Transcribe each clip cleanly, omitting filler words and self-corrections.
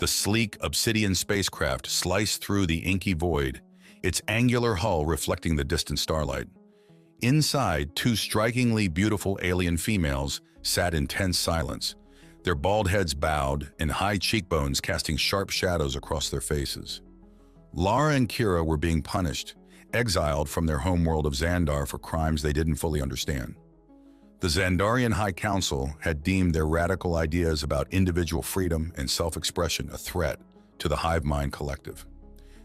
The sleek obsidian spacecraft sliced through the inky void, its angular hull reflecting the distant starlight. Inside, two strikingly beautiful alien females sat in tense silence, their bald heads bowed and high cheekbones casting sharp shadows across their faces. Lara and Kira were being punished, exiled from their homeworld of Xandar for crimes they didn't fully understand. The Xandarian High Council had deemed their radical ideas about individual freedom and self-expression a threat to the hive mind collective.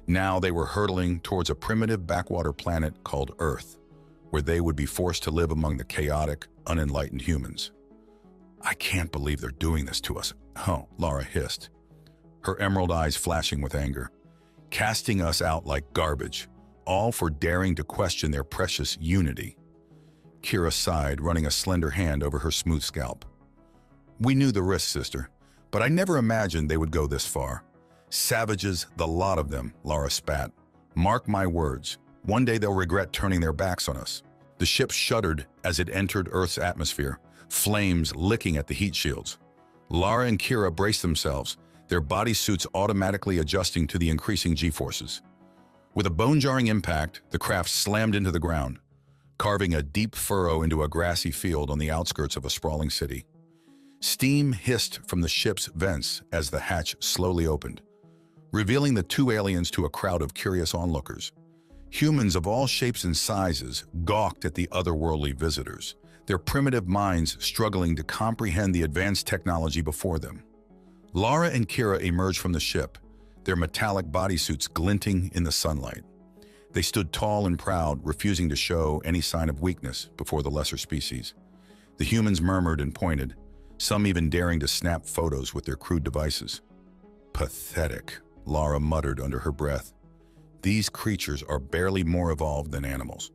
Now they were hurtling towards a primitive backwater planet called Earth, where they would be forced to live among the chaotic, unenlightened humans. "I can't believe they're doing this to us," Lara hissed, her emerald eyes flashing with anger. "Casting us out like garbage, all for daring to question their precious unity." Kira sighed, running a slender hand over her smooth scalp. "We knew the risk, sister, but I never imagined they would go this far. Savages, the lot of them," Lara spat. "Mark my words, one day they'll regret turning their backs on us." The ship shuddered as it entered Earth's atmosphere, flames licking at the heat shields. Lara and Kira braced themselves, their bodysuits automatically adjusting to the increasing G-forces. With a bone-jarring impact, the craft slammed into the ground, carving a deep furrow into a grassy field on the outskirts of a sprawling city. Steam hissed from the ship's vents as the hatch slowly opened, revealing the two aliens to a crowd of curious onlookers. Humans of all shapes and sizes gawked at the otherworldly visitors, their primitive minds struggling to comprehend the advanced technology before them. Lara and Kira emerged from the ship, their metallic bodysuits glinting in the sunlight. They stood tall and proud, refusing to show any sign of weakness before the lesser species. The humans murmured and pointed, some even daring to snap photos with their crude devices. "Pathetic," Lara muttered under her breath. "These creatures are barely more evolved than animals."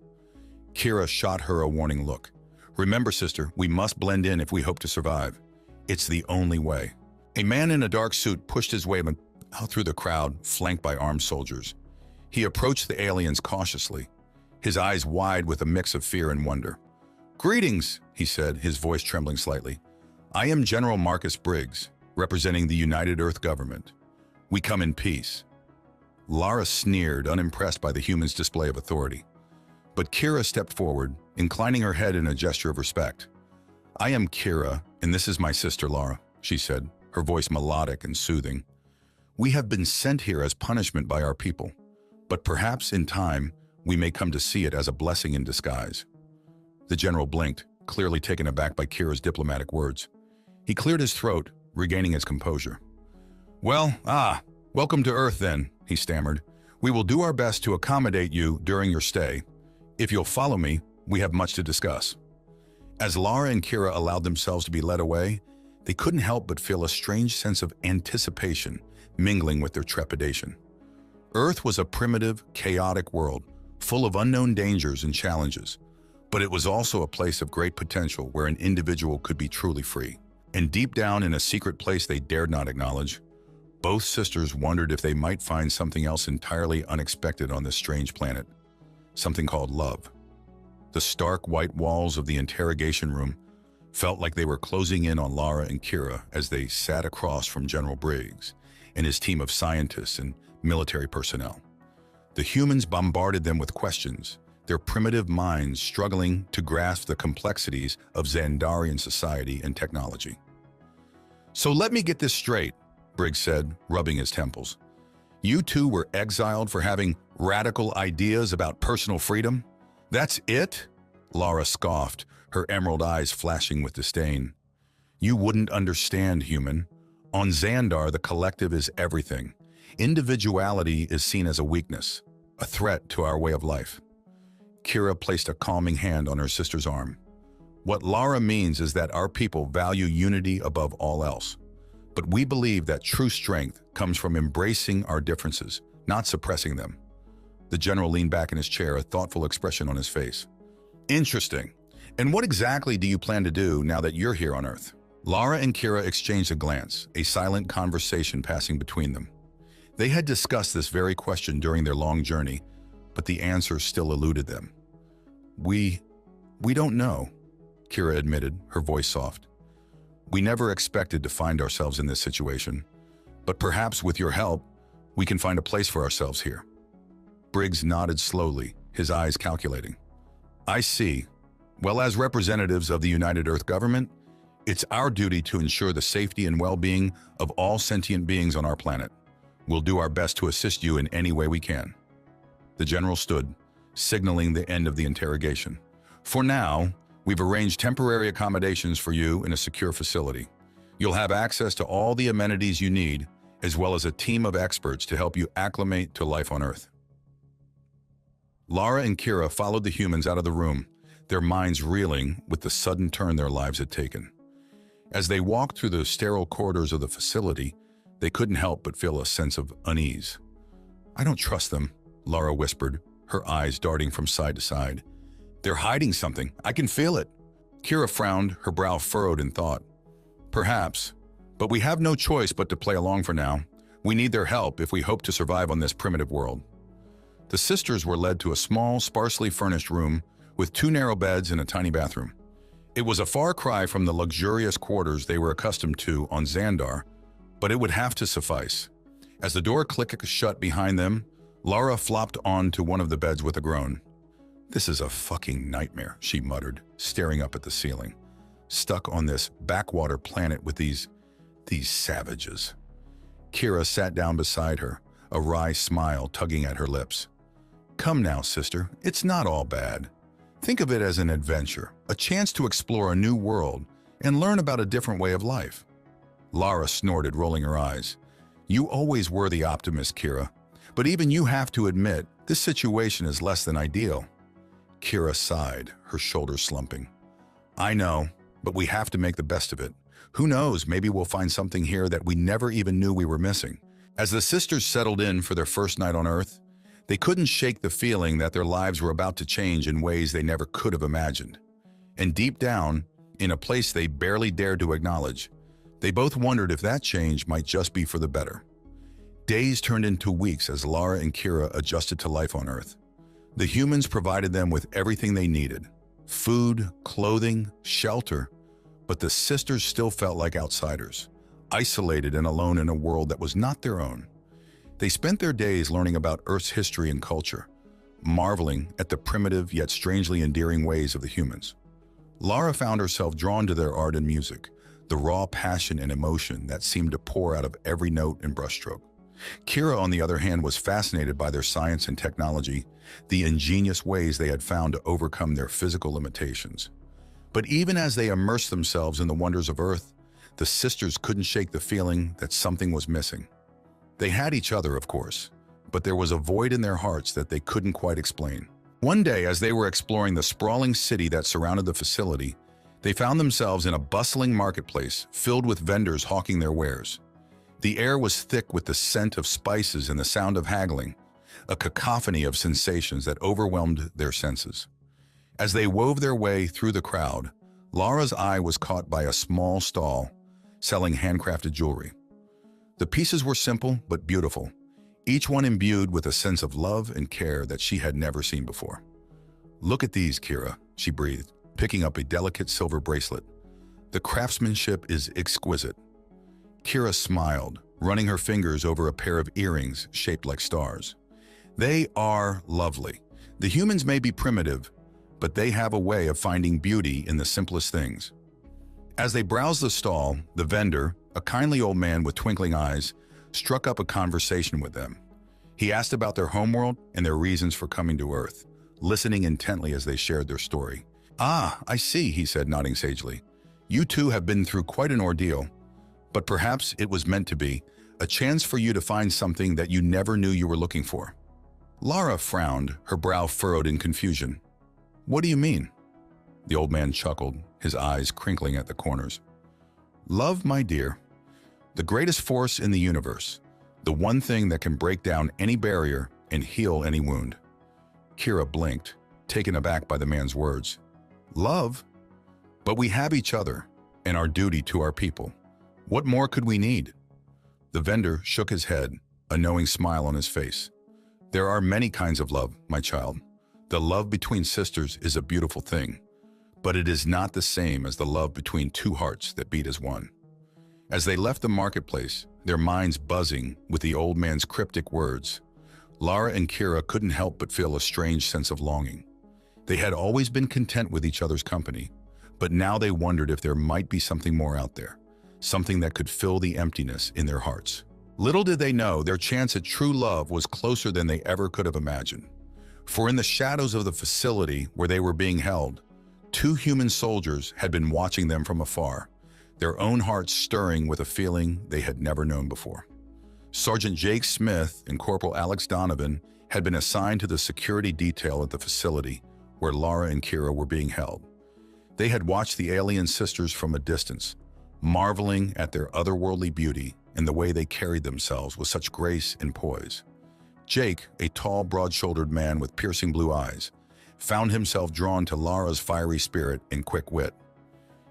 Kira shot her a warning look. "Remember, sister, we must blend in if we hope to survive. It's the only way." A man in a dark suit pushed his way out through the crowd, flanked by armed soldiers. He approached the aliens cautiously, his eyes wide with a mix of fear and wonder. "Greetings," he said, his voice trembling slightly. "I am General Marcus Briggs, representing the United Earth Government. We come in peace." Lara sneered, unimpressed by the human's display of authority. But Kira stepped forward, inclining her head in a gesture of respect. "I am Kira, and this is my sister Lara," she said, her voice melodic and soothing. "We have been sent here as punishment by our people, but perhaps in time we may come to see it as a blessing in disguise." The general blinked, clearly taken aback by Kira's diplomatic words. He cleared his throat, regaining his composure. Welcome to Earth then," he stammered. "We will do our best to accommodate you during your stay. If you'll follow me, we have much to discuss." As Lara and Kira allowed themselves to be led away, they couldn't help but feel a strange sense of anticipation mingling with their trepidation. Earth was a primitive, chaotic world, full of unknown dangers and challenges, but it was also a place of great potential where an individual could be truly free. And deep down in a secret place they dared not acknowledge, both sisters wondered if they might find something else entirely unexpected on this strange planet, something called love. The stark white walls of the interrogation room felt like they were closing in on Lara and Kira as they sat across from General Briggs and his team of scientists and military personnel. The humans bombarded them with questions, their primitive minds struggling to grasp the complexities of Xandarian society and technology. "So let me get this straight," Briggs said, rubbing his temples. "You two were exiled for having radical ideas about personal freedom? That's it?" Lara scoffed, her emerald eyes flashing with disdain. "You wouldn't understand, human. On Xandar, the collective is everything. Individuality is seen as a weakness, a threat to our way of life." Kira placed a calming hand on her sister's arm. "What Lara means is that our people value unity above all else. But we believe that true strength comes from embracing our differences, not suppressing them." The general leaned back in his chair, a thoughtful expression on his face. "Interesting. And what exactly do you plan to do now that you're here on Earth?" Lara and Kira exchanged a glance, a silent conversation passing between them. They had discussed this very question during their long journey, but the answer still eluded them. We don't know," Kira admitted, her voice soft. "We never expected to find ourselves in this situation, But perhaps with your help, we can find a place for ourselves here." Briggs nodded slowly, his eyes calculating. "I see. Well, as representatives of the United Earth government, it's our duty to ensure the safety and well-being of all sentient beings on our planet. We'll do our best to assist you in any way we can." The general stood, signaling the end of the interrogation. "For now, we've arranged temporary accommodations for you in a secure facility. You'll have access to all the amenities you need, as well as a team of experts to help you acclimate to life on Earth." Lara and Kira followed the humans out of the room, their minds reeling with the sudden turn their lives had taken. As they walked through the sterile corridors of the facility, they couldn't help but feel a sense of unease. "I don't trust them," Lara whispered, her eyes darting from side to side. "They're hiding something. I can feel it." Kira frowned, her brow furrowed in thought. "Perhaps, but we have no choice but to play along for now. We need their help if we hope to survive on this primitive world." The sisters were led to a small, sparsely furnished room with 2 narrow beds and a tiny bathroom. It was a far cry from the luxurious quarters they were accustomed to on Xandar, but it would have to suffice. As the door clicked shut behind them, Lara flopped onto one of the beds with a groan. "This is a fucking nightmare," she muttered, staring up at the ceiling. "Stuck on this backwater planet with these savages." Kira sat down beside her, a wry smile tugging at her lips. "Come now, sister, it's not all bad. Think of it as an adventure, a chance to explore a new world and learn about a different way of life." Lara snorted, rolling her eyes. "You always were the optimist, Kira, but even you have to admit this situation is less than ideal." Kira sighed, her shoulders slumping. "I know, but we have to make the best of it. Who knows, maybe we'll find something here that we never even knew we were missing." As the sisters settled in for their first night on Earth, they couldn't shake the feeling that their lives were about to change in ways they never could have imagined. And deep down, in a place they barely dared to acknowledge, they both wondered if that change might just be for the better. Days turned into weeks as Lara and Kira adjusted to life on Earth. The humans provided them with everything they needed: food, clothing, shelter. But the sisters still felt like outsiders, isolated and alone in a world that was not their own. They spent their days learning about Earth's history and culture, marveling at the primitive yet strangely endearing ways of the humans. Lara found herself drawn to their art and music, the raw passion and emotion that seemed to pour out of every note and brushstroke. Kira, on the other hand, was fascinated by their science and technology, the ingenious ways they had found to overcome their physical limitations. But even as they immersed themselves in the wonders of Earth, the sisters couldn't shake the feeling that something was missing. They had each other, of course, but there was a void in their hearts that they couldn't quite explain. One day, as they were exploring the sprawling city that surrounded the facility, they found themselves in a bustling marketplace filled with vendors hawking their wares. The air was thick with the scent of spices and the sound of haggling, a cacophony of sensations that overwhelmed their senses. As they wove their way through the crowd, Lara's eye was caught by a small stall selling handcrafted jewelry. The pieces were simple but beautiful, each one imbued with a sense of love and care that she had never seen before. "Look at these, Kira," she breathed, picking up a delicate silver bracelet. "The craftsmanship is exquisite." Kira smiled, running her fingers over a pair of earrings shaped like stars. "They are lovely. The humans may be primitive, but they have a way of finding beauty in the simplest things." As they browsed the stall, the vendor, a kindly old man with twinkling eyes, struck up a conversation with them. He asked about their homeworld and their reasons for coming to Earth, listening intently as they shared their story. "Ah, I see," he said, nodding sagely. "You two have been through quite an ordeal, but perhaps it was meant to be, a chance for you to find something that you never knew you were looking for." Lara frowned, her brow furrowed in confusion. "What do you mean?" The old man chuckled, his eyes crinkling at the corners. "Love, my dear. The greatest force in the universe. The one thing that can break down any barrier and heal any wound." Kira blinked, taken aback by the man's words. "Love? But we have each other and our duty to our people. What more could we need?" The vendor shook his head, a knowing smile on his face. "There are many kinds of love, my child. The love between sisters is a beautiful thing, but it is not the same as the love between two hearts that beat as one." As they left the marketplace, their minds buzzing with the old man's cryptic words, Lara and Kira couldn't help but feel a strange sense of longing. They had always been content with each other's company, but now they wondered if there might be something more out there, something that could fill the emptiness in their hearts. Little did they know their chance at true love was closer than they ever could have imagined. For in the shadows of the facility where they were being held, two human soldiers had been watching them from afar, their own hearts stirring with a feeling they had never known before. Sergeant Jake Smith and Corporal Alex Donovan had been assigned to the security detail at the facility where Lara and Kira were being held. They had watched the alien sisters from a distance, marveling at their otherworldly beauty and the way they carried themselves with such grace and poise. Jake, a tall, broad-shouldered man with piercing blue eyes, found himself drawn to Lara's fiery spirit and quick wit.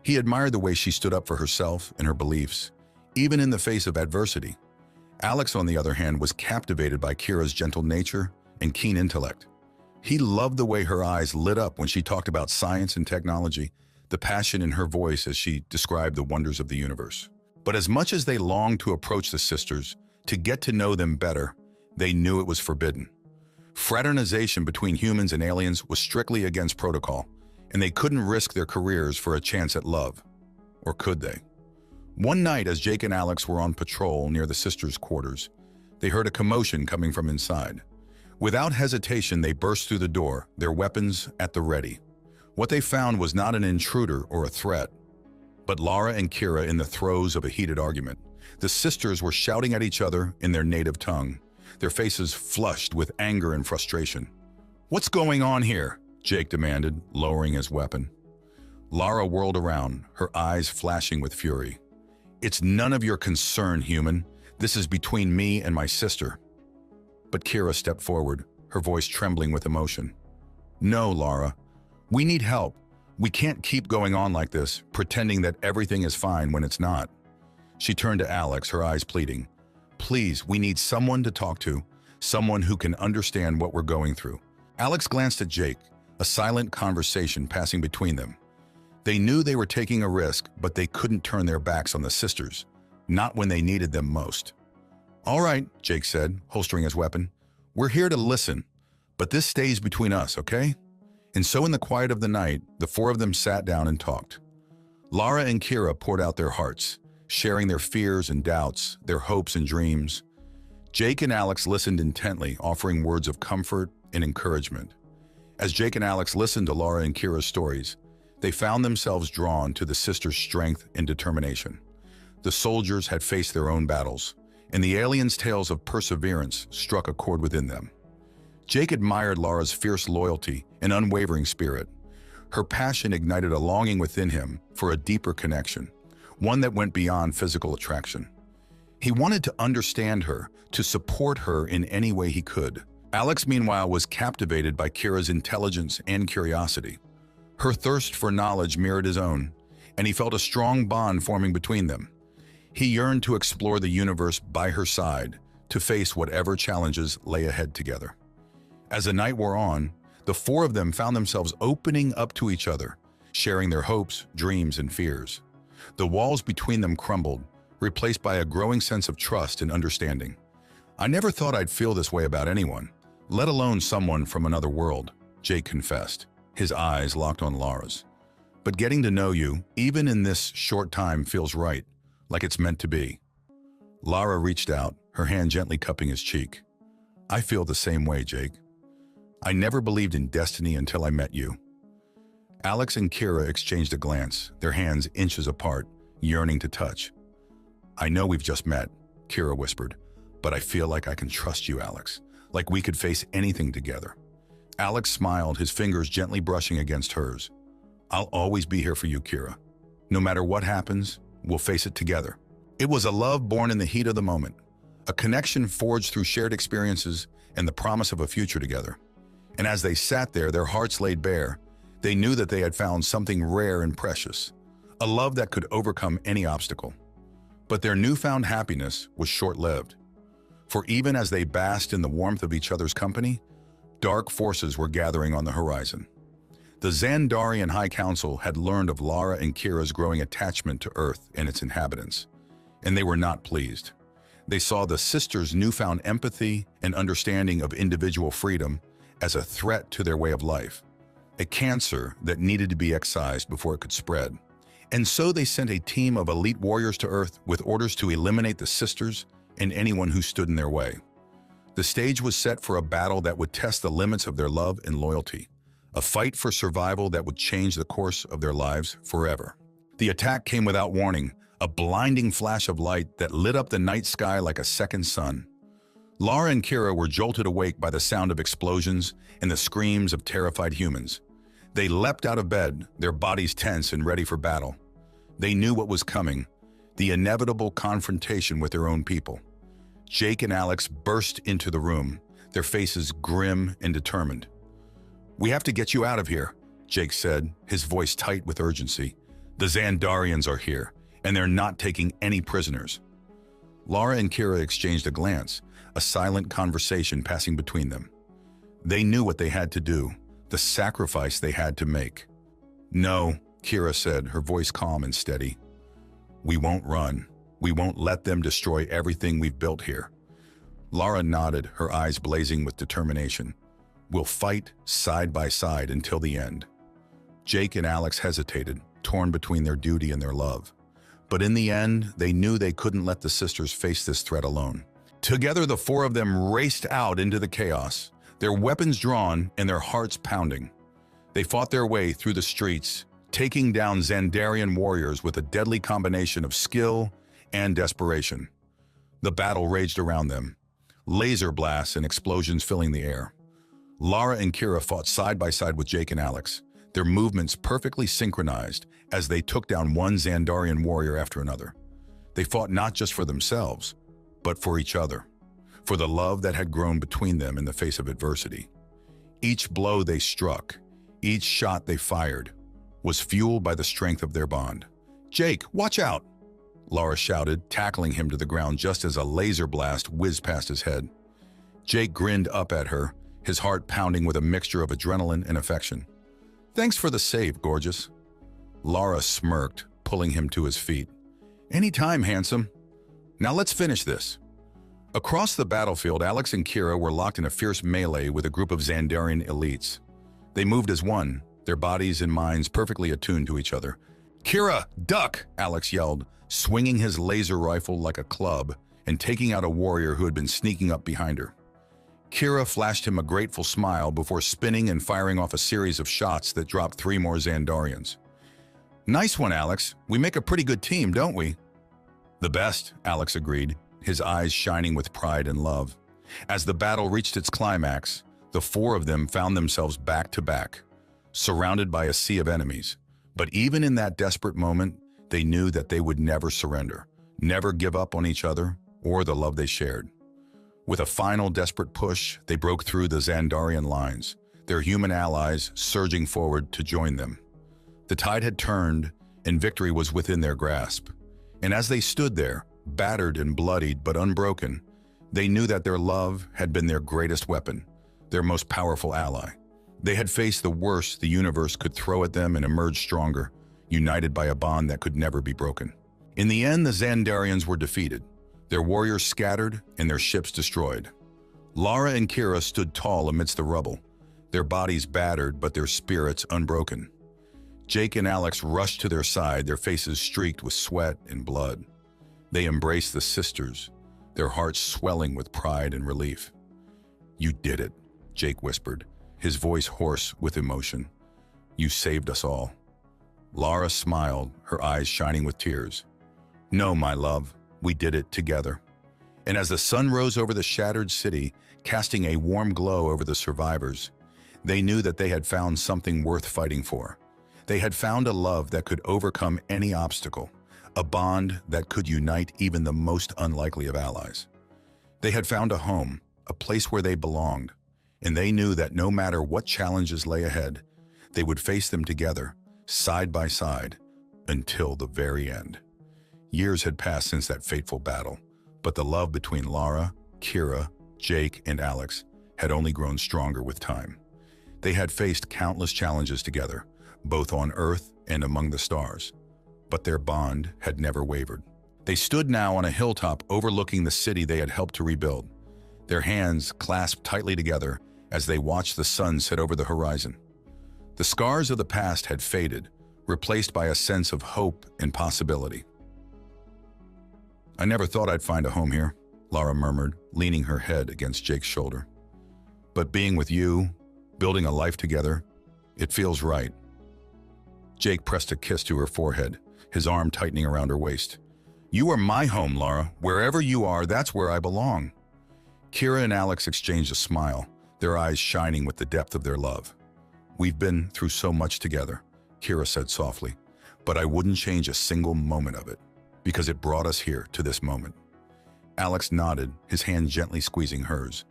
He admired the way she stood up for herself and her beliefs, even in the face of adversity. Alex, on the other hand, was captivated by Kira's gentle nature and keen intellect. He loved the way her eyes lit up when she talked about science and technology, the passion in her voice as she described the wonders of the universe. But as much as they longed to approach the sisters, to get to know them better, they knew it was forbidden. Fraternization between humans and aliens was strictly against protocol, and they couldn't risk their careers for a chance at love. Or could they? One night, as Jake and Alex were on patrol near the sisters' quarters, they heard a commotion coming from inside. Without hesitation, they burst through the door, their weapons at the ready. What they found was not an intruder or a threat, but Lara and Kira in the throes of a heated argument. The sisters were shouting at each other in their native tongue, their faces flushed with anger and frustration. "What's going on here?" Jake demanded, lowering his weapon. Lara whirled around, her eyes flashing with fury. "It's none of your concern, human. This is between me and my sister." But Kira stepped forward, her voice trembling with emotion. "No, Lara. We need help. We can't keep going on like this, pretending that everything is fine when it's not." She turned to Alex, her eyes pleading. "Please, we need someone to talk to, someone who can understand what we're going through." Alex glanced at Jake, a silent conversation passing between them. They knew they were taking a risk, but they couldn't turn their backs on the sisters, not when they needed them most. "All right," Jake said, holstering his weapon. "We're here to listen, but this stays between us, okay?" And so in the quiet of the night, the four of them sat down and talked. Lara and Kira poured out their hearts, sharing their fears and doubts, their hopes and dreams. Jake and Alex listened intently, offering words of comfort and encouragement. As Jake and Alex listened to Lara and Kira's stories, they found themselves drawn to the sisters' strength and determination. The soldiers had faced their own battles, and the aliens' tales of perseverance struck a chord within them. Jake admired Lara's fierce loyalty and unwavering spirit. Her passion ignited a longing within him for a deeper connection, one that went beyond physical attraction. He wanted to understand her, to support her in any way he could. Alex, meanwhile, was captivated by Kira's intelligence and curiosity. Her thirst for knowledge mirrored his own, and he felt a strong bond forming between them. He yearned to explore the universe by her side, to face whatever challenges lay ahead together. As the night wore on, the four of them found themselves opening up to each other, sharing their hopes, dreams, and fears. The walls between them crumbled, replaced by a growing sense of trust and understanding. "I never thought I'd feel this way about anyone, let alone someone from another world," Jake confessed, his eyes locked on Lara's. "But getting to know you, even in this short time, feels right, like it's meant to be." Lara reached out, her hand gently cupping his cheek. "I feel the same way, Jake. I never believed in destiny until I met you." Alex and Kira exchanged a glance, their hands inches apart, yearning to touch. "I know we've just met," Kira whispered, "but I feel like I can trust you, Alex, like we could face anything together." Alex smiled, his fingers gently brushing against hers. "I'll always be here for you, Kira. No matter what happens, we'll face it together." It was a love born in the heat of the moment, a connection forged through shared experiences and the promise of a future together. And as they sat there, their hearts laid bare, they knew that they had found something rare and precious, a love that could overcome any obstacle. But their newfound happiness was short-lived. For even as they basked in the warmth of each other's company, dark forces were gathering on the horizon. The Xandarian High Council had learned of Lara and Kira's growing attachment to Earth and its inhabitants. and they were not pleased. They saw the sisters' newfound empathy and understanding of individual freedom as a threat to their way of life, a cancer that needed to be excised before it could spread. And so they sent a team of elite warriors to Earth with orders to eliminate the sisters and anyone who stood in their way. The stage was set for a battle that would test the limits of their love and loyalty, a fight for survival that would change the course of their lives forever. The attack came without warning, a blinding flash of light that lit up the night sky like a second sun. Lara and Kira were jolted awake by the sound of explosions and the screams of terrified humans. They leapt out of bed, their bodies tense and ready for battle. They knew what was coming, the inevitable confrontation with their own people. Jake and Alex burst into the room, their faces grim and determined. "We have to get you out of here," Jake said, his voice tight with urgency. "The Xandarians are here, and they're not taking any prisoners." Lara and Kira exchanged a glance, a silent conversation passing between them. They knew what they had to do, the sacrifice they had to make. "No," Kira said, her voice calm and steady. "We won't run. We won't let them destroy everything we've built here." Lara nodded, her eyes blazing with determination. "We'll fight side by side until the end." Jake and Alex hesitated, torn between their duty and their love. But in the end, they knew they couldn't let the sisters face this threat alone. Together, the four of them raced out into the chaos, their weapons drawn and their hearts pounding. They fought their way through the streets, taking down Xandarian warriors with a deadly combination of skill and desperation. The battle raged around them, laser blasts and explosions filling the air. Lara and Kira fought side by side with Jake and Alex, their movements perfectly synchronized as they took down one Xandarian warrior after another. They fought not just for themselves, but for each other, for the love that had grown between them in the face of adversity. Each blow they struck, each shot they fired, was fueled by the strength of their bond. "Jake, watch out!" Lara shouted, tackling him to the ground just as a laser blast whizzed past his head. Jake grinned up at her, his heart pounding with a mixture of adrenaline and affection. "Thanks for the save, gorgeous." Lara smirked, pulling him to his feet. "Anytime, handsome. Now let's finish this." Across the battlefield, Alex and Kira were locked in a fierce melee with a group of Xandarian elites. They moved as one, their bodies and minds perfectly attuned to each other. "Kira, duck!" Alex yelled, swinging his laser rifle like a club and taking out a warrior who had been sneaking up behind her. Kira flashed him a grateful smile before spinning and firing off a series of shots that dropped 3 more Xandarians. "Nice one, Alex. We make a pretty good team, don't we?" "The best," Alex agreed, his eyes shining with pride and love. As the battle reached its climax, the 4 of them found themselves back to back, surrounded by a sea of enemies. But even in that desperate moment, they knew that they would never surrender, never give up on each other or the love they shared. With a final desperate push, they broke through the Xandarian lines, their human allies surging forward to join them. The tide had turned, and victory was within their grasp. And as they stood there, battered and bloodied but unbroken, they knew that their love had been their greatest weapon, their most powerful ally. They had faced the worst the universe could throw at them and emerged stronger, united by a bond that could never be broken. In the end, the Xandarians were defeated, their warriors scattered and their ships destroyed. Lara and Kira stood tall amidst the rubble, their bodies battered but their spirits unbroken. Jake and Alex rushed to their side, their faces streaked with sweat and blood. They embraced the sisters, their hearts swelling with pride and relief. "You did it," Jake whispered, his voice hoarse with emotion. "You saved us all." Lara smiled, her eyes shining with tears. "No, my love, we did it together." And as the sun rose over the shattered city, casting a warm glow over the survivors, they knew that they had found something worth fighting for. They had found a love that could overcome any obstacle, a bond that could unite even the most unlikely of allies. They had found a home, a place where they belonged, and they knew that no matter what challenges lay ahead, they would face them together, side by side, until the very end. Years had passed since that fateful battle, but the love between Lara, Kira, Jake, and Alex had only grown stronger with time. They had faced countless challenges together, both on Earth and among the stars, but their bond had never wavered. They stood now on a hilltop overlooking the city they had helped to rebuild, their hands clasped tightly together as they watched the sun set over the horizon. The scars of the past had faded, replaced by a sense of hope and possibility. "I never thought I'd find a home here," Lara murmured, leaning her head against Jake's shoulder. "But being with you, building a life together, it feels right." Jake pressed a kiss to her forehead, his arm tightening around her waist. "You are my home, Lara. Wherever you are, that's where I belong." Kira and Alex exchanged a smile, their eyes shining with the depth of their love. "We've been through so much together," Kira said softly, "but I wouldn't change a single moment of it, because it brought us here to this moment." Alex nodded, his hand gently squeezing hers.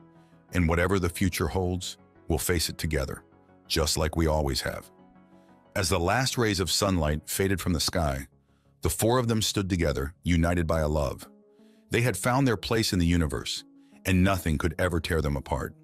"And whatever the future holds, we'll face it together, just like we always have." As the last rays of sunlight faded from the sky, the four of them stood together, united by a love. They had found their place in the universe, and nothing could ever tear them apart.